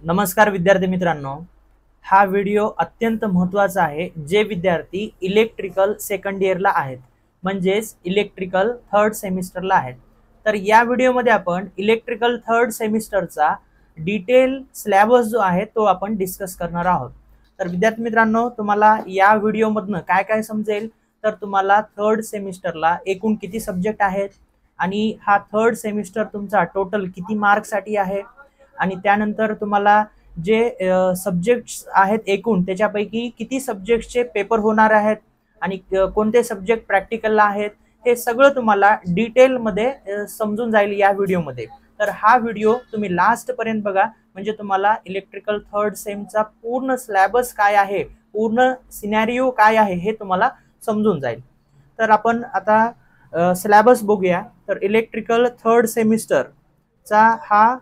नमस्कार विद्यार्थी मित्रांनो, हा व्हिडिओ अत्यंत महत्त्वाचा आहे जे विद्यार्थी इलेक्ट्रिकल सेकंड इयरला आहेत, म्हणजेच इलेक्ट्रिकल थर्ड सेमिस्टरला आहेत. तर या व्हिडिओमध्ये आपण इलेक्ट्रिकल थर्ड सेमिस्टरचा डिटेल सिलेबस जो आहे तो आपण डिस्कस करणार आहोत. तर विद्यार्थी मित्रांनो, तुम्हाला या व्हिडिओमधनं काय काय समजेल, तर तुम्हाला थर्ड सेमिस्टरला एकूण किती सब्जेक्ट आहेत आणि हा थर्ड सेमिस्टर तुमचा टोटल किती मार्कसाठी आहे आणि त्यानंतर तुम्हाला जे सब्जेक्ट्स आहेत एकूण त्याच्यापैकी किती सब्जेक्टचे पेपर होणार आहेत आणि कोणते सब्जेक्ट प्रॅक्टिकलला आहेत, हे सगळं तुम्हाला डिटेलमध्ये समजून जाईल या व्हिडिओमध्ये. तर हा व्हिडिओ तुम्ही लास्ट पर्यंत बघा, म्हणजे तुम्हाला इलेक्ट्रिकल थर्ड सेमचा पूर्ण सिलेबस काय आहे, पूर्ण सिनॅरिओ काय आहे हे तुम्हाला समजून जाईल. तर आपण आता सिलेबस बघूया. तर इलेक्ट्रिकल थर्ड सेमिस्टरचा हा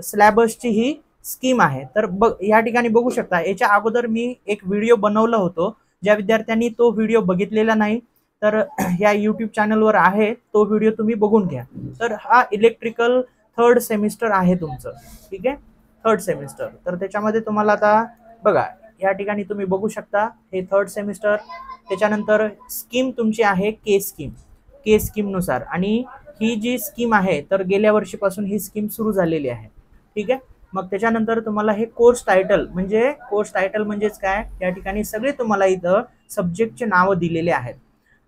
सिलेबसची ही स्कीम आहे. तर या ठिकाणी बघू शकता, याच्या अगोदर मी एक व्हिडिओ बनवला होतो. ज्या विद्यार्थ्यांनी तो व्हिडिओ बघितलेला नाही तर या यूट्यूब चॅनलवर आहे, तो व्हिडिओ तुम्ही बघून घ्या. तर हा इलेक्ट्रिकल थर्ड सेमिस्टर आहे तुमचं, ठीक आहे, थर्ड सेमिस्टर. तर त्याच्यामध्ये तुम्हाला आता बघा, या ठिकाणी तुम्ही बघू शकता हे थर्ड सेमिस्टर. त्याच्यानंतर स्कीम तुमची आहे के स्कीम नुसार, आणि ही जी स्कीम आहे तर गेल्या वर्षीपासून ही स्कीम सुरू झालेली आहे, ठीक आहे. मग त्याच्यानंतर तुम्हाला हे कोर्स टायटल म्हणजेच काय, या ठिकाणी सगळे तुम्हाला इथं सब्जेक्टचे नावं दिलेले आहेत.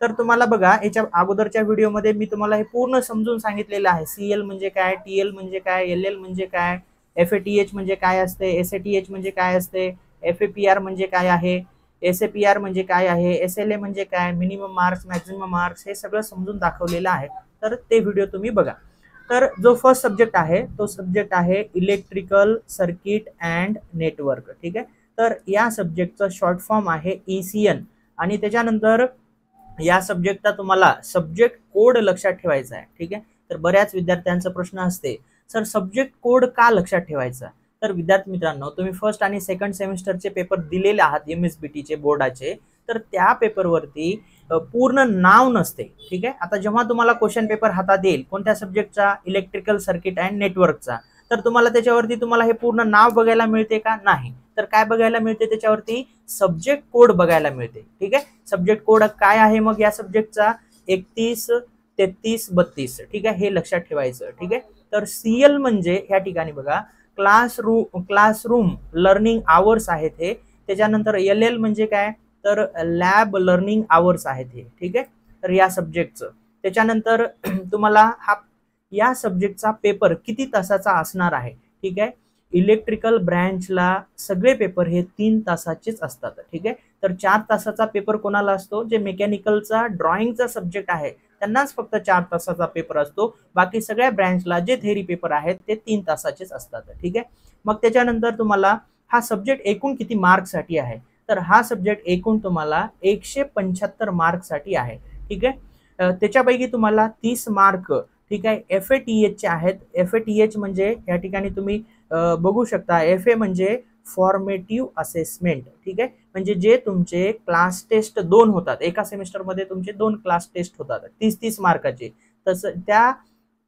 तर तुम्हाला बघा, याच्या अगोदरच्या व्हिडिओमध्ये मी तुम्हाला हे पूर्ण समजून सांगितलेलं आहे. सीएल म्हणजे काय, टीएल म्हणजे काय, एल म्हणजे काय, एफएटीएच म्हणजे काय असते, एसएटीएच म्हणजे काय असते, एफएपीआर म्हणजे काय आहे, एसएपीआर म्हणजे काय आहे, एसएलए म्हणजे काय, मिनिमम मार्क्स, मॅक्झिमम मार्क्स, हे सगळं समजून दाखवलेलं आहे. तर ते व्हिडिओ तुम्ही बघा. तर जो फर्स्ट सब्जेक्ट आहे तो सब्जेक्ट आहे इलेक्ट्रिकल सर्किट अँड नेटवर्क, ठीक आहे. तर या सब्जेक्टचा शॉर्ट फॉर्म आहे ECN. आणि त्याच्यानंतर या सब्जेक्टचा तुम्हाला सब्जेक्ट कोड लक्षात ठेवायचा आहे, ठीक आहे. तर बऱ्याच विद्यार्थ्यांचा प्रश्न असते, सर सब्जेक्ट कोड का लक्षात ठेवायचा. तर विद्यार्थी मित्रांनो, तुम्ही फर्स्ट आणि सेकंड सेमिस्टरचे पेपर दिलेले आहात MSBTचे बोर्डाचे, तर त्या पेपरवरती पूर्ण नाव नसते, ठीक आहे. आता जेव्हा तुम्हाला क्वेश्चन पेपर हातात येईल कोणत्या सब्जेक्टचा, इलेक्ट्रिकल सर्किट अँड नेटवर्कचा, तर तुम्हाला त्याच्यावरती तुम्हाला हे पूर्ण नाव बघायला मिळते का, नाही. तर काय बघायला मिळते, त्याच्यावरती सब्जेक्ट कोड बघायला मिळते, ठीक आहे. सब्जेक्ट कोड काय आहे मग या सब्जेक्टचा, 31, 33, 32, ठीक आहे, हे लक्षात ठेवायचं, ठीक आहे. तर सीएल म्हणजे या ठिकाणी बघा, क्लासरूम लर्निंग आवर्स आहेत हे. त्याच्यानंतर LL म्हणजे काय, तर लॅब लर्निंग आवर्स आहेत हे, ठीक आहे. तर या सब्जेक्टचं त्याच्यानंतर तुम्हाला हा या सब्जेक्टचा पेपर किती तासाचा असणार आहे, ठीक आहे. इलेक्ट्रिकल ब्रँचला सगळे पेपर हे 3 तासाचेच असतात, ठीक आहे. तर 4 तासाचा पेपर कोणाला असतो, जे मेकॅनिकलचा ड्रॉइंगचा सब्जेक्ट आहे त्यांनाच फक्त 4 तासाचा पेपर असतो. बाकी सगळ्या ब्रँचला जे थेरी पेपर आहेत ते 3 तासाचेच असतात, ठीक आहे. मग त्याच्यानंतर तुम्हाला हा सब्जेक्ट एकूण किती मार्कसाठी आहे, तर हा सब्जेक्ट एकूण तुम्हाला 175 मार्कसाठी आहे, ठीक आहे. त्याच्यापैकी तुम्हाला 30 मार्क, ठीक आहे, FATH चे आहेत. FATH म्हणजे या ठिकाणी तुम्ही बघू शकता, FA म्हणजे फॉर्मेटिव्ह असेसमेंट, ठीक आहे. म्हणजे जे तुमचे क्लास टेस्ट 2 होतात एका सेमिस्टरमध्ये, तुमचे 2 क्लास टेस्ट होतात 30-30 मार्काचे. तसं त्या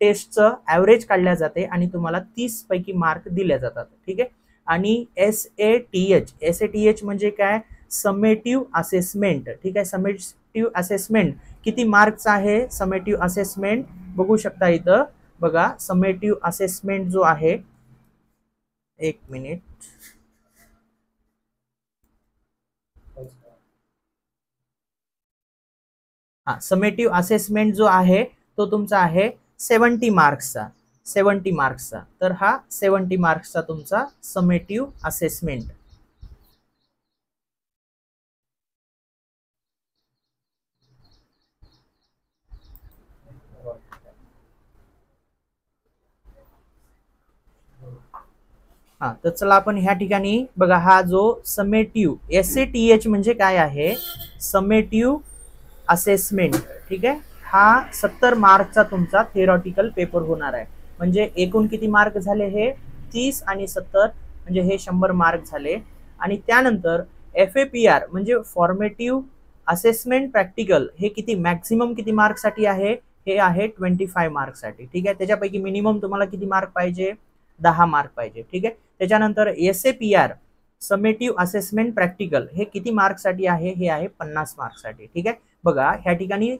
टेस्टचं ॲव्हरेज काढल्या जाते आणि तुम्हाला 30 पैकी मार्क दिले जातात, ठीक आहे. आणि SATH म्हणजे काय, समेटिव्ह असेसमेंट, ठीक आहे. समेटिव्ह असेसमेंट किती मार्कचा आहे, समेटिव्ह असेसमेंट बघू शकता इथं बघा. समेटिव्ह असेसमेंट जो आहे, एक मिनिट, हा समेटिव्ह असेसमेंट जो आहे तो तुमचा आहे 70 मार्क्सचा. तर हा 70 मार्क्सचा तुमचा समेटिव्ह असेसमेंट. हा, तर चला आपण ह्या ठिकाणी बघा, हा जो समेटिव्ह SATH म्हणजे काय आहे, समेटिव्ह असेसमेंट, ठीक आहे. हा 70 मार्कचा तुमचा थिअरॉटिकल पेपर होणार आहे. म्हणजे एकूण किती मार्क झाले, हे 30 आणि 70 म्हणजे हे 100 मार्क झाले. आणि त्यानंतर FAPR म्हणजे फॉर्मेटिव्ह असेसमेंट प्रॅक्टिकल, हे किती मॅक्सिमम किती मार्कसाठी आहे, हे आहे 25 मार्कसाठी, ठीक आहे. त्याच्यापैकी मिनिमम तुम्हाला किती मार्क पाहिजे, 10 मार्क पाहिजे. ठीक आहे. त्याच्यानंतर SAPR समेटिव्ह असेसमेंट प्रॅक्टिकल हे किती मार्कसाठी आहे? हे आहे 50 मार्कसाठी. ठीक आहे. बघा ह्या ठिकाणी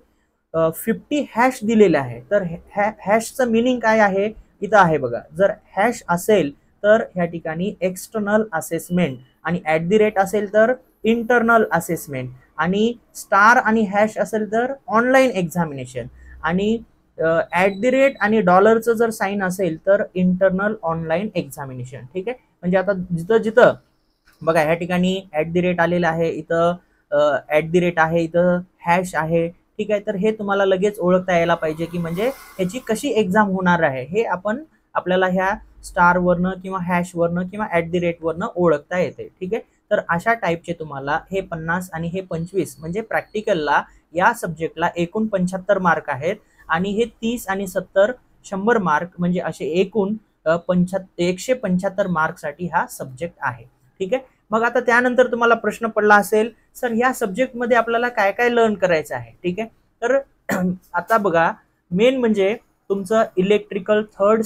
50 हॅश दिलेले आहे. तर हॅशचं मिनिंग काय आहे इथं आहे बघा. जर हॅश असेल तर ह्या ठिकाणी एक्सटर्नल असेसमेंट आणि @ असेल तर इंटरनल असेसमेंट आणि स्टार आणि हॅश असेल तर ऑनलाईन एक्झामिनेशन आणि @ आणि डॉलरचं जर साइन असेल तर इंटरनल ऑनलाईन एक्झामिनेशन. ठीक आहे. म्हणजे आता जिथं जिथं बघा ह्या ठिकाणी @ आलेलं आहे, इथं @ आहे, इथं हॅश आहे. ठीक आहे. तर हे तुम्हाला लगेच ओळखता यायला पाहिजे की म्हणजे ह्याची कशी एक्झाम होणार आहे हे आपल्याला ह्या स्टार वरनं किंवा हॅश वरनं किंवा @ वरनं ओळखता येते. ठीक आहे. तर अशा टाईपचे तुम्हाला हे 50 आणि हे 25 म्हणजे प्रॅक्टिकलला या सब्जेक्टला एकूण 75 मार्क आहेत आणि हे 30 आणि 70 100 मार्क म्हणजे असे एकूण 175 मार्कसाठी हा सब्जेक्ट आहे. ठीक आहे. मग आता त्यानंतर तुम्हाला प्रश्न पडला असेल सर ह्या सब्जेक्टमध्ये आपल्याला काय काय लर्न करायचं आहे. ठीक आहे. तर आता बघा मेन म्हणजे तुमचं इलेक्ट्रिकल थर्ड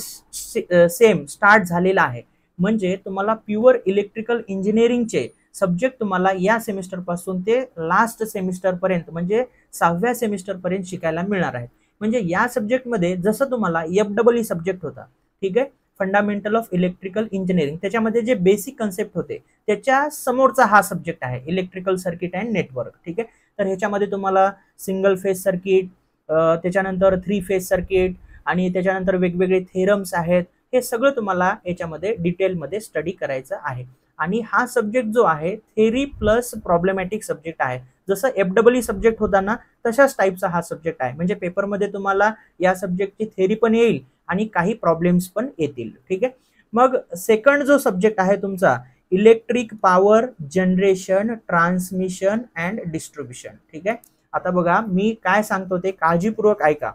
सेम स्टार्ट झालेला आहे. म्हणजे तुम्हाला प्युअर इलेक्ट्रिकल इंजिनिअरिंगचे सब्जेक्ट तुम्हाला या सेमिस्टर पासून ते लास्ट सेमिस्टर पर्यंत म्हणजे 6व्या सेमिस्टर पर्यंत शिकायला मिळणार आहे. म्हणजे या सब्जेक्टमध्ये जसं तुम्हाला FEE सब्जेक्ट होता. ठीक आहे. फंडामेंटल ऑफ इलेक्ट्रिकल इंजिनिअरिंग त्याच्यामध्ये जे बेसिक कन्सेप्ट होते त्याच्या समोरचा हा सब्जेक्ट आहे इलेक्ट्रिकल सर्किट अँड नेटवर्क. ठीक आहे. तर ह्याच्यामध्ये तुम्हाला सिंगल फेज सर्किट, त्याच्यानंतर 3 फेज सर्किट आणि त्याच्यानंतर वेगवेगळे थेरम्स आहेत. हे सगळं तुम्हाला याच्यामध्ये डिटेलमध्ये स्टडी करायचं आहे. आणि हा सब्जेक्ट जो आहे थेरी प्लस प्रॉब्लेमॅटिक सब्जेक्ट आहे. जसं FEE सब्जेक्ट होता ना तशाच टाईपचा हा सब्जेक्ट आहे. म्हणजे पेपरमध्ये तुम्हाला या सब्जेक्टची थेरी पण येईल आणि काही प्रॉब्लेम्स पण येतील. ठीक आहे. मग सेकंड जो सब्जेक्ट आहे तुमचा electric power generation transmission and distribution. ठीक आहे. आता बघा मी काय सांगतो ते काळजीपूर्वक ऐका.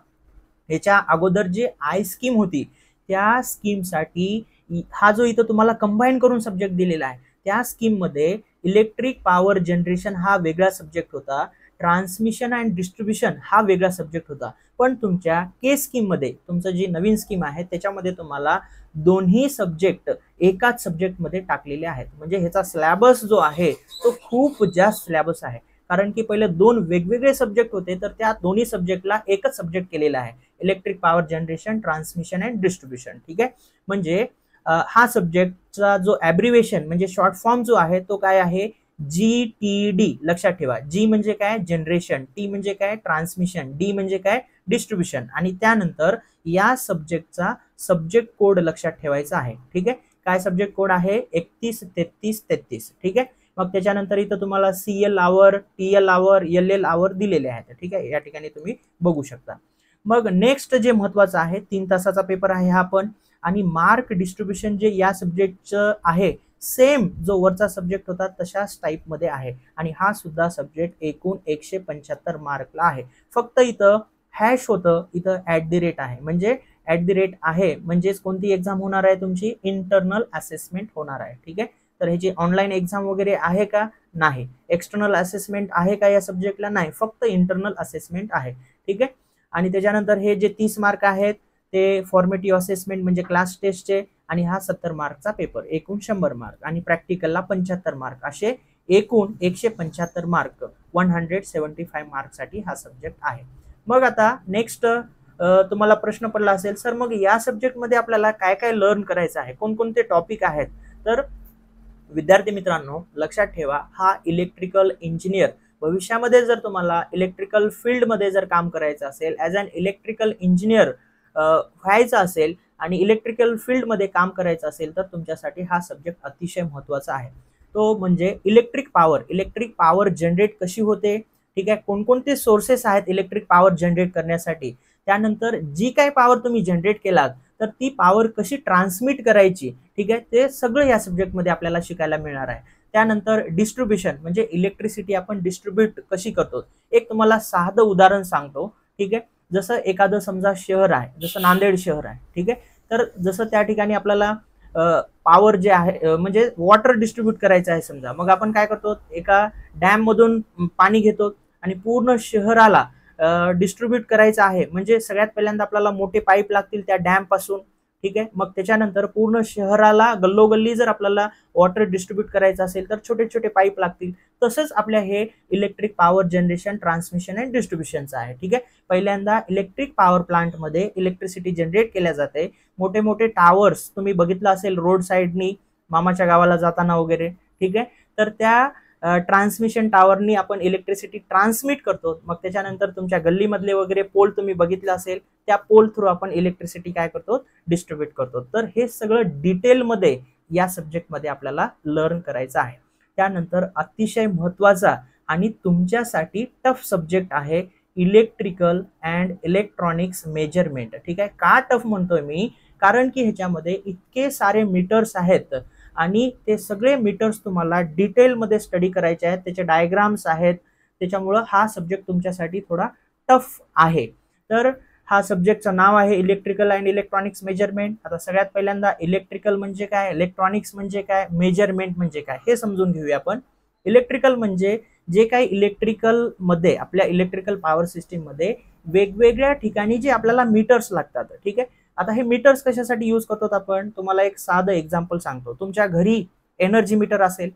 ह्याच्या अगोदर जे स्कीम होती त्या स्कीमसाठी हा जो इथं तुम्हाला कंबाईन करून सब्जेक्ट दिलेला आहे त्या स्कीम मध्ये इलेक्ट्रिक पॉवर जनरेशन हा वेगळा सब्जेक्ट होता, ट्रान्समिशन अँड डिस्ट्रीब्युशन हा वेगळा सब्जेक्ट होता. पण तुमच्या स्कीम मध्ये तुमचं जी नवीन स्कीम आहे त्याच्यामध्ये तुम्हाला दोन्ही सब्जेक्ट एकाच सब्जेक्ट मध्ये टाकलेले आहेत. म्हणजे ह्याचा सिलेबस जो आहे तो खूप जास्त सिलेबस आहे. कारण की पहिले 2 वेगवेगळे सब्जेक्ट होते तर त्या दोन्ही सब्जेक्टला एकच सब्जेक्ट केलेला आहे electric power generation transmission and distribution. ठीक आहे. म्हणजे हा सब्जेक्टचा जो ॲब्रिव्हिएशन म्हणजे शॉर्ट फॉर्म जो आहे तो काय आहे GTD. लक्षात ठेवा. G म्हणजे काय जनरेशन, T म्हणजे काय ट्रान्समिशन, D म्हणजे काय डिस्ट्रीब्युशन आणि त्यानंतर या सब्जेक्टचा सब्जेक्ट कोड लक्षात ठेवायचा आहे. ठीक आहे. काय सब्जेक्ट कोड आहे 313333. ठीक आहे. मग त्याच्यानंतर इथं तुम्हाला CL आवर, TL आवर, LL आवर दिलेले आहेत. ठीक आहे. या ठिकाणी तुम्ही बघू शकता. मग नेक्स्ट जे महत्वाचं आहे 3 तासाचा पेपर आहे हा पण आणि मार्क डिस्ट्रीब्युशन जे या सब्जेक्टचं आहे सेम जो वरचा सब्जेक्ट होता तशाच टाईप मध्ये आहे आणि हा सुद्धा सब्जेक्ट एकूण 175 मार्कला आहे. फक्त इथं हॅश होतं, इथं @ आहे. म्हणजे @ आहे म्हणजेच कोणती एक्झाम होणार आहे तुमची इंटरनल असेसमेंट होणार आहे. ठीक आहे. तर ह्याची ऑनलाईन एक्झाम वगैरे आहे का? नाही. एक्सटर्नल असेसमेंट आहे का या सब्जेक्टला? नाही. फक्त इंटरनल असेसमेंट आहे. ठीक आहे. आणि त्याच्यानंतर हे जे 30 मार्क आहेत ते फॉर्मेटिव्ह असेसमेंट म्हणजे क्लास टेस्टचे आणि हा 70 मार्कचा पेपर एकूण 100 मार्क आणि प्रॅक्टिकलला 75 मार्क असे एकूण 175 मार्क 175 मार्कसाठी हा सब्जेक्ट आहे. मग आता नेक्स्ट तुम्हाला प्रश्न पडला असेल सर मग या सब्जेक्टमध्ये आपल्याला काय काय लर्न करायचं आहे, कोणकोणते टॉपिक आहेत. तर विद्यार्थी मित्रांनो लक्षात ठेवा हा इलेक्ट्रिकल इंजिनियर भविष्यामध्ये जर तुम्हाला इलेक्ट्रिकल फील्डमध्ये जर काम करायचं असेल ॲज अन इलेक्ट्रिकल इंजिनियर व्हायचं असेल आणि इलेक्ट्रिकल फील्डमध्ये काम करायचं असेल तर तुमच्यासाठी हा सब्जेक्ट अतिशय महत्त्वाचा आहे. तो म्हणजे इलेक्ट्रिक पॉवर जनरेट कशी होते. ठीक आहे. कोणकोणते सोर्सेस आहेत इलेक्ट्रिक पॉवर जनरेट करण्यासाठी. त्यानंतर जी काही पॉवर तुम्ही जनरेट केलात तर ती पॉवर कशी ट्रान्समिट करायची. ठीक आहे. ते सगळं या सब्जेक्टमध्ये आपल्याला शिकायला मिळणार आहे. त्यानंतर डिस्ट्रीब्युशन म्हणजे इलेक्ट्रिसिटी आपण डिस्ट्रीब्यूट कशी करतो. एक तुम्हाला साधं उदाहरण सांगतो. ठीक आहे. जसं एखादं समजा शहर आहे, जसं नांदेड शहर आहे. ठीक आहे. तर जसं त्या ठिकाणी आपल्याला पॉवर जे आहे म्हणजे वॉटर डिस्ट्रीब्यूट करायचं आहे समजा. मग आपण काय करतो एका डॅम मधून पाणी घेतो आणि पूर्ण शहराला डिस्ट्रीब्यूट करायचं आहे. म्हणजे सगळ्यात पहिल्यांदा आपल्याला मोठे पाईप लागतील त्या डॅम पासून. ठीक आहे. मग त्याच्यानंतर पूर्ण शहराला गल्लोगल्ली जर आपल्याला वॉटर डिस्ट्रीब्यूट करायचं असेल तर छोटे छोटे पाईप लागतील. तसंच आपल्या हे electric power generation, transmission and डिस्ट्रीब्युशनचं आहे. ठीक आहे. पहिल्यांदा इलेक्ट्रिक पॉवर प्लांटमध्ये इलेक्ट्रिसिटी जनरेट केल्या जाते. मोठे मोठे टावर्स तुम्ही बघितलं असेल रोड साईडनी मामाच्या गावाला जाताना वगैरे. ठीक आहे. तर त्या ट्रान्समिशन टावरनी आपण इलेक्ट्रिसिटी ट्रान्समिट करतो. मग त्याच्यानंतर तुमच्या गल्लीमधले वगैरे पोल तुम्ही बघितलं असेल, त्या पोल थ्रू आपण इलेक्ट्रिसिटी काय करतो, डिस्ट्रीब्यूट करतो. तर हे सगळं डिटेलमध्ये या सब्जेक्टमध्ये आपल्याला लर्न करायचं आहे. त्यानंतर अतिशय महत्त्वाचा आणि तुमच्यासाठी टफ सब्जेक्ट आहे इलेक्ट्रिकल अँड इलेक्ट्रॉनिक्स मेजरमेंट. ठीक आहे. का टफ म्हणतोय मी, कारण की ह्याच्यामध्ये इतके सारे मीटर्स आहेत आणि ते सगळे मीटर्स तुम्हाला डिटेलमध्ये स्टडी करायचे आहेत, त्याचे डायग्राम्स आहेत. त्याच्यामुळं हा सब्जेक्ट तुमच्यासाठी थोडा टफ आहे. तर हा सब्जेक्टचं नाव आहे इलेक्ट्रिकल अँड इलेक्ट्रॉनिक्स मेजरमेंट. आता सगळ्यात पहिल्यांदा इलेक्ट्रिकल म्हणजे काय, इलेक्ट्रॉनिक्स म्हणजे काय, मेजरमेंट म्हणजे काय हे समजून घेऊया आपण. इलेक्ट्रिकल म्हणजे जे काही इलेक्ट्रिकल मध्ये आपल्या इलेक्ट्रिकल पॉवर सिस्टीम मध्ये वेगवेगळ्या ठिकाणी जे आपल्याला मीटर्स लागतात. ठीक आहे. आता हे मीटर्स कशासाठी यूज करतो आपण, तुम्हाला एक साधं एक्झाम्पल सांगतो. तुमच्या घरी एनर्जी मीटर असेल,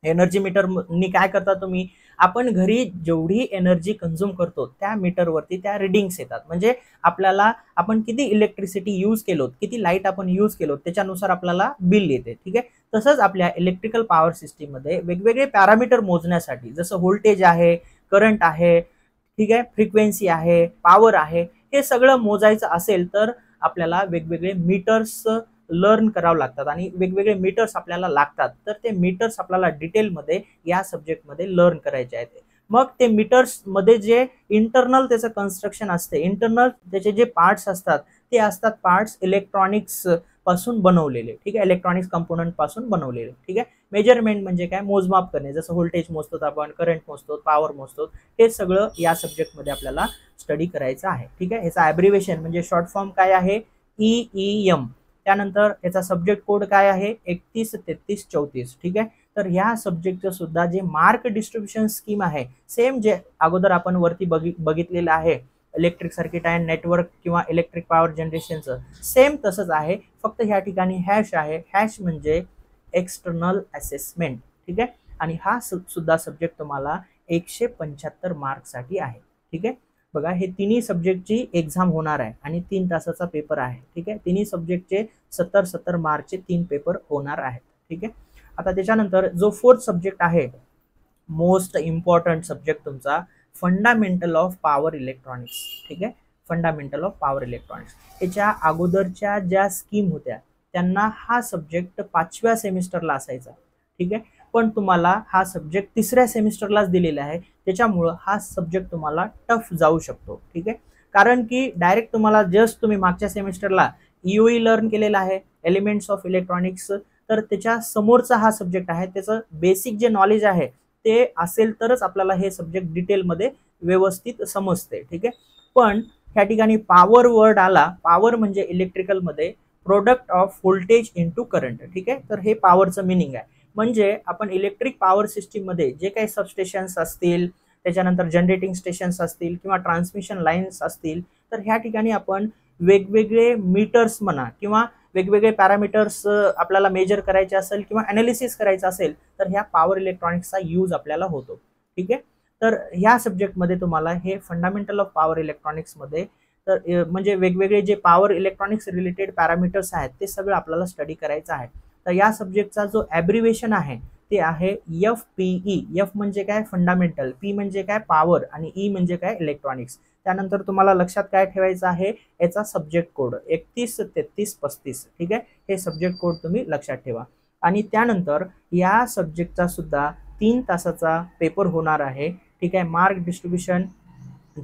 एनर्जी मीटरनी काय करता तुम्ही, आपण घरी जेवढी एनर्जी कंझ्युम करतो त्या मीटरवरती त्या रिडिंग्स येतात. म्हणजे आपल्याला आपण किती इलेक्ट्रिसिटी यूज केलो, किती लाईट आपण यूज केलो त्याच्यानुसार आपल्याला बिल येते. ठीक आहे. तसंच आपल्या इलेक्ट्रिकल पॉवर सिस्टीम मध्ये वेगवेगळे पॅरामीटर मोजण्यासाठी, जसं व्होल्टेज आहे, करंट आहे, ठीक आहे, फ्रिक्वेन्सी आहे, पॉवर आहे, हे सगळं मोजायचं असेल तर आपल्याला वेगवेगळे मीटर्स लर्न करावं लागतात आणि वेगवेगळे मीटर्स आपल्याला लागतात. तर ते मीटर्स आपल्याला डिटेलमध्ये या सब्जेक्टमध्ये लर्न करायचे आहेत. मग ते मीटर्स मध्ये जे इंटरनल त्याचं कन्स्ट्रक्शन असते, इंटरनल त्याचे जे पार्ट्स असतात ते असतात पार्ट्स इलेक्ट्रॉनिक्स पासून बनवलेले. ठीक आहे. इलेक्ट्रॉनिक्स कंपोनंट पासून बनवलेले. ठीक आहे. मेजरमेंट म्हणजे काय, मोजमाप करणे, जसं व्होल्टेज मोजतो आपण, करंट मोजतो, पॉवर मोजतो, हे सगळं या सब्जेक्टमध्ये आपल्याला स्टडी करायचं आहे. ठीक आहे. ह्याचा ॲब्रिव्हिएशन म्हणजे शॉर्ट फॉर्म काय आहे, EEM. त्यानंतर याचा सब्जेक्ट कोड काय आहे, 313334. ठीक आहे. तर ह्या सब्जेक्टचं सुद्धा जे मार्क डिस्ट्रीब्युशन स्कीम आहे, सेम जे अगोदर आपण वरती बघितलेलं आहे इलेक्ट्रिक सर्किट अँड नेटवर्क किंवा इलेक्ट्रिक पॉवर जनरेशनचं, सेम तसंच आहे. फक्त ह्या ठिकाणी हॅश आहे. हॅश म्हणजे एक्सटर्नल असेसमेंट. ठीक आहे. आणि हा सुद्धा सब्जेक्ट तुम्हाला 175 मार्कसाठी आहे. ठीक आहे. बघा, हे तिन्ही सब्जेक्टची एक्झाम होणार आहे आणि 3 तासाचा पेपर आहे. ठीक आहे. तिन्ही सब्जेक्टचे 70 मार्कचे 3 पेपर होणार आहेत. ठीक आहे. आता त्याच्यानंतर जो फोर्थ सब्जेक्ट आहे, मोस्ट इम्पॉर्टंट सब्जेक्ट तुमचा, फंडामेंटल ऑफ पॉवर इलेक्ट्रॉनिक्स. ठीक आहे. Fundamental of power electronics. याच्या अगोदरच्या ज्या स्कीम होत्या त्यांना हा सब्जेक्ट 5व्या सेमिस्टरला असायचा. ठीक आहे. पण तुम्हाला हा सब्जेक्ट 3ऱ्या सेमिस्टरलाच दिलेला आहे. त्याच्यामुळं हा सब्जेक्ट तुम्हाला टफ जाऊ शकतो. ठीक आहे. कारण की डायरेक्ट तुम्हाला जस्ट तुम्ही मागच्या सेमिस्टरला EOE लर्न केलेला आहे, एलिमेंट्स ऑफ इलेक्ट्रॉनिक्स, तर त्याच्या समोरचा हा सब्जेक्ट आहे. त्याचं बेसिक जे नॉलेज आहे ते असेल तरच आपल्याला हे सब्जेक्ट डिटेलमध्ये व्यवस्थित समजते. ठीक आहे. पण ह्या ठिकाणी पॉवर वर्ड आला. पॉवर म्हणजे इलेक्ट्रिकलमध्ये product of voltage into current. ठीक आहे. तर हे पॉवरचं मिनिंग आहे. म्हणजे आपण इलेक्ट्रिक पॉवर सिस्टीम मध्ये जे काही सबस्टेशन्स असतील, त्याच्यानंतर जनरेटिंग स्टेशन्स असतील किंवा ट्रान्समिशन लाईन्स असतील, तर ह्या ठिकाणी आपण वेगवेगळे मीटर्स म्हणा किंवा वेगवेगळे पॅरामीटर्स आपल्याला मेजर करायचे असेल किंवा अनालिसिस करायचं असेल तर ह्या पॉवर इलेक्ट्रॉनिक्सचा यूज आपल्याला होतो. ठीक आहे. तर ह्या सब्जेक्टमध्ये तुम्हाला हे फंडामेंटल ऑफ पॉवर इलेक्ट्रॉनिक्समध्ये तर म्हणजे वेगवेगळे जे पॉवर इलेक्ट्रॉनिक्स रिलेटेड पॅरामीटर्स आहेत ते सगळं आपल्याला स्टडी करायचं आहे. तर या सब्जेक्टचा जो ॲब्रिव्हिएशन आहे ते आहे FPE. F म्हणजे काय, फंडामेंटल, P म्हणजे काय, पॉवर, आणि E म्हणजे काय, इलेक्ट्रॉनिक्स. त्यानंतर तुम्हाला लक्षात काय ठेवायचं आहे, याचा सब्जेक्ट कोड 313335. ठीक आहे. हे सब्जेक्ट कोड तुम्ही लक्षात ठेवा. आणि त्यानंतर या सब्जेक्टचा सुद्धा 3 तासाचा पेपर होणार आहे. ठीक आहे. मार्क डिस्ट्रीब्युशन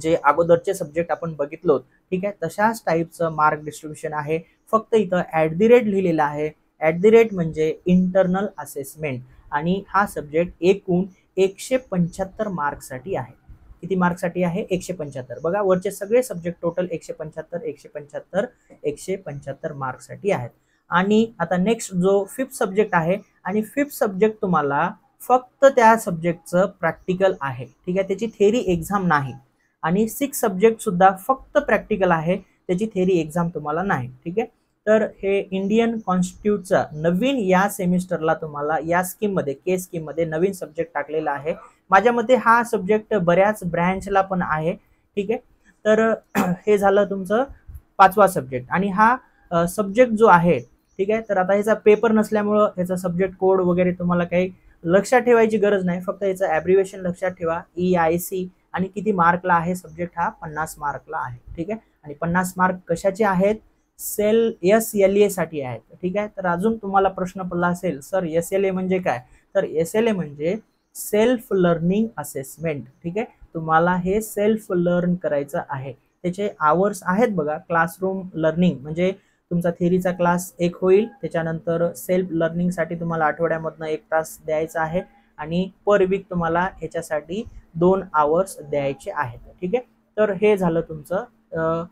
जे अगोदरचे सब्जेक्ट आपण बघितलो, ठीक आहे, तशाच टाईपचं मार्क डिस्ट्रीब्युशन आहे. फक्त इथं @ लिहिलेलं आहे. @ म्हणजे इंटरनल असेसमेंट. आणि हा सब्जेक्ट एकूण 175 मार्कसाठी आहे. किती मार्कसाठी आहे, 175. बघा, वरचे सगळे सब्जेक्ट टोटल 175 मार्कसाठी आहेत. आणि आता नेक्स्ट जो 5th सब्जेक्ट आहे, आणि 5th सब्जेक्ट तुम्हाला फक्त त्या सब्जेक्टचं प्रॅक्टिकल आहे. ठीक आहे. त्याची थेरी एक्झाम नाही. आणि 6th सब्जेक्ट सुद्धा फक्त प्रॅक्टिकल आहे, त्याची थेरी एक्झाम तुम्हाला नाही. ठीक आहे. तर हे इंडियन कॉन्स्टिट्यूटचा नवीन या सेमिस्टरला तुम्हाला या स्कीममध्ये के स्कीममध्ये नवीन सब्जेक्ट टाकलेला आहे. माझ्या मते हा सब्जेक्ट बऱ्याच ब्रँचला पण आहे. ठीक आहे, तर हे झालं तुमचं 5वा सब्जेक्ट. आणि हा सब्जेक्ट जो आहे, ठीक आहे, तर आता ह्याचा पेपर नसल्यामुळं ह्याचा सब्जेक्ट कोड वगैरे तुम्हाला काही लक्षात ठेवायची गरज नाही. फक्त याचं ॲब्रिव्हिएशन लक्षात ठेवा, EIC. आणि किती मार्कला आहे सब्जेक्ट हा? 50 मार्कला आहे. ठीक आहे, आणि 50 मार्क कशाचे आहेत? SLA साठी आहेत. ठीक आहे, तर अजून तुम्हाला प्रश्न पडला असेल, सर SLA म्हणजे काय? तर SLA म्हणजे सेल्फ लर्निंग असेसमेंट. ठीक आहे, तुम्हाला हे सेल्फ लर्न करायचं आहे. त्याचे आवर्स आहेत बघा. क्लासरूम लर्निंग म्हणजे तुमचा थेअरीचा क्लास 1 होईल, त्याच्यानंतर सेल्फ लर्निंगसाठी तुम्हाला आठवड्यामधनं 1 तास द्यायचा आहे, आणि पर वीक तुम्हाला ह्याच्यासाठी 2 आवर्स द्यायचे आहेत. ठीक आहे, तर हे झालं तुमचं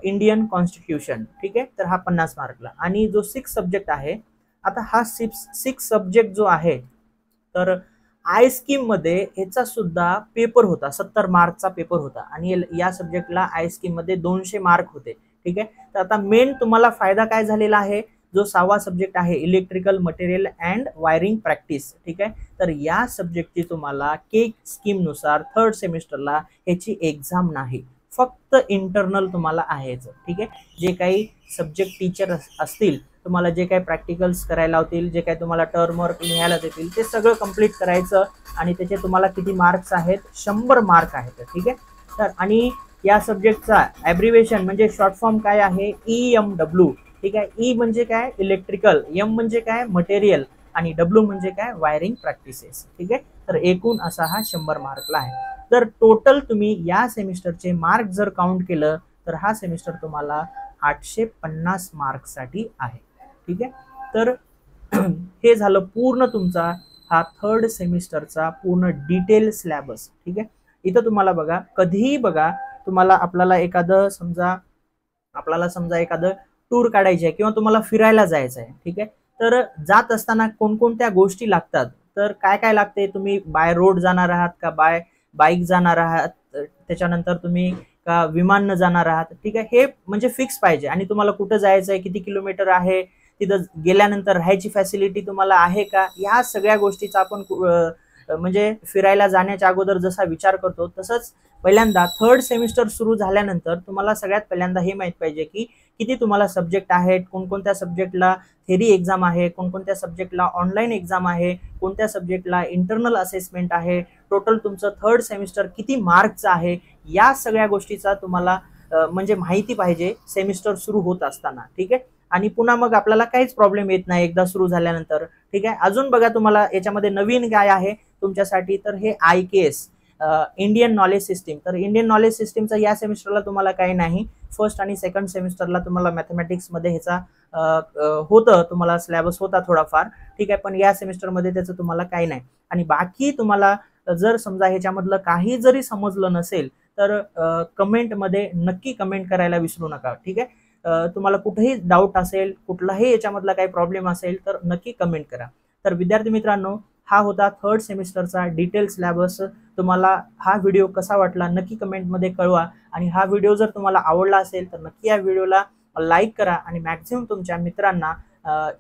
इंडियन कॉन्स्टिट्यूशन. ठीक आहे, तर हा 50 मार्कला. आणि जो 6 सब्जेक्ट आहे, आता हा 6 सब्जेक्ट जो आहे, तर आय स्कीम मध्ये ह्याचा सुद्धा पेपर होता, 70 मार्कचा पेपर होता, आणि या सब्जेक्टला आय स्कीम मध्ये 200 मार्क होते. ठीक आहे, तर आता मेन तुम्हाला फायदा काय झालेला आहे? जो 6वा सब्जेक्ट आहे, electrical material and wiring practice. ठीक आहे, तर या सब्जेक्टची तुम्हाला के स्कीम नुसार 3rd सेमिस्टरला ह्याची एक्झाम नाही, फक्त इंटरनल तुम्हाला आहेच. ठीक आहे, जे काही सब्जेक्ट टीचर असतील, तुम्हाला जे काही प्रॅक्टिकल्स करायला होतील, जे काही तुम्हाला टर्म वर्क लिहायला देतील, ते सगळं कंप्लीट करायचं. आणि त्याचे तुम्हाला किती मार्क्स आहेत? 100 मार्क आहेत. ठीक आहे, तर आणि या सब्जेक्टचा ॲब्रिव्हिएशन म्हणजे शॉर्ट फॉर्म काय आहे? EMW. ठीक आहे, ई म्हणजे काय? इलेक्ट्रिकल, एम म्हणजे काय? मटेरियल, आणि डब्ल्यू म्हणजे काय? Wiring practices. ठीक आहे, तर एकूण असा हा 100 मार्कला आहे. तर टोटल तुम्ही या सेमिस्टरचे मार्क जर काउंट केलं, तर हा सेमिस्टर तुम्हाला 850 मार्कसाठी आहे. ठीक आहे, तर हे झालं पूर्ण तुमचा हा 3rd सेमिस्टरचा पूर्ण डिटेल सिलेबस. ठीक आहे, इथं तुम्हाला बघा, कधीही बघा, तुम्हाला आपल्याला समजा एखादं टूर काढायची आहे, किंवा तुम्हाला फिरायला जायचं आहे. ठीक आहे, तर जात असताना कोणकोणत्या गोष्टी लागतात, तर काय काय लागते? तुम्ही बाय रोड जाणार आहात का बाय बाईक जाणार आहात, त्याच्यानंतर तुम्ही का विमाननं जाणार आहात. ठीक आहे, हे म्हणजे फिक्स पाहिजे. आणि तुम्हाला कुठं जायचं आहे, किती किलोमीटर आहे, तिथं गेल्यानंतर राहायची फॅसिलिटी तुम्हाला आहे का, या सगळ्या गोष्टीचा आपण म्हणजे फिरायला जाण्याच्या अगोदर जसा विचार करतो, तसंच पहिल्यांदा 3rd सेमिस्टर सुरू झाल्यानंतर तुम्हाला सगळ्यात पहिल्यांदा हे माहित पाहिजे की किती तुम्हाला सब्जेक्ट आहेत, कोणकोणत्या सब्जेक्टला थेरी एक्झाम आहे, कोणकोणत्या सब्जेक्टला ऑनलाईन एक्झाम आहे, कोणत्या सब्जेक्टला इंटरनल असेसमेंट आहे, टोटल तुमचं 3rd सेमिस्टर किती मार्कचं आहे, या सगळ्या गोष्टीचा तुम्हाला म्हणजे माहिती पाहिजे सेमिस्टर सुरू होत असताना. ठीक आहे, आणि पुन्हा मग आपल्याला काहीच प्रॉब्लेम येत नाही एकदा सुरू झाल्यानंतर. ठीक आहे, अजून बघा, तुम्हाला याच्यामध्ये नवीन काय आहे तुमच्यासाठी, तर हे IKS इंडियन नॉलेज सिस्टीम. तर इंडियन नॉलेज सिस्टीमचा या सेमिस्टरला तुम्हाला काही नाही. 1st आणि 2nd सेमिस्टरला तुम्हाला मॅथमॅटिक्समध्ये ह्याचा होतं, तुम्हाला सिलेबस होता थोडाफार. ठीक आहे, पण या सेमिस्टरमध्ये त्याचं तुम्हाला काही नाही. आणि बाकी तुम्हाला जर समजा ह्याच्यामधलं काही जरी समजलं नसेल, तर कमेंटमध्ये नक्की कमेंट करायला विसरू नका. ठीक आहे, तुम्हाला कुठेही डाऊट असेल, कुठलाही याच्यामधला काही प्रॉब्लेम असेल, तर नक्की कमेंट करा. तर विद्यार्थी मित्रांनो, हा होता 3rd सेमिस्टरचा डिटेल सिलेबस. तुम्हाला हा व्हिडिओ कसा वाटला नक्की कमेंटमध्ये कळवा. आणि हा व्हिडिओ जर तुम्हाला आवडला असेल, तर नक्की या व्हिडिओला लाईक करा, आणि मॅक्झिमम तुमच्या मित्रांना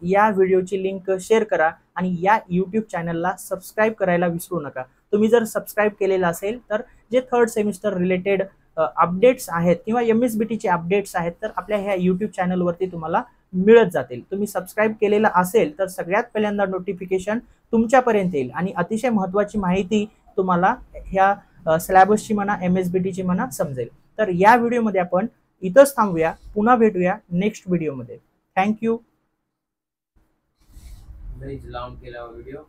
या व्हिडिओची लिंक शेअर करा. आणि या यूट्यूब चॅनलला सबस्क्राईब करायला विसरू नका. तुम्ही जर सबस्क्राईब केलेलं असेल, तर जे 3rd सेमिस्टर रिलेटेड अपडेट्स आहेत, किंवा MSBTचे अपडेट्स आहेत, तर आपल्या ह्या यूट्यूब चॅनलवरती तुम्हाला मिळत जातील. तुम्ही सबस्क्राईब केलेलं असेल, तर सगळ्यात पहिल्यांदा नोटिफिकेशन तुमच्यापर्यंत येईल, आणि अतिशय महत्त्वाची माहिती तुम्हाला ह्या सिलेबसची म्हणा, MSBTची म्हणा, समजेल. तर या व्हिडिओमध्ये आपण इथंच थांबूया. पुन्हा भेटूया नेक्स्ट व्हिडिओमध्ये. थँक्यू. लावून केला व्हिडिओ.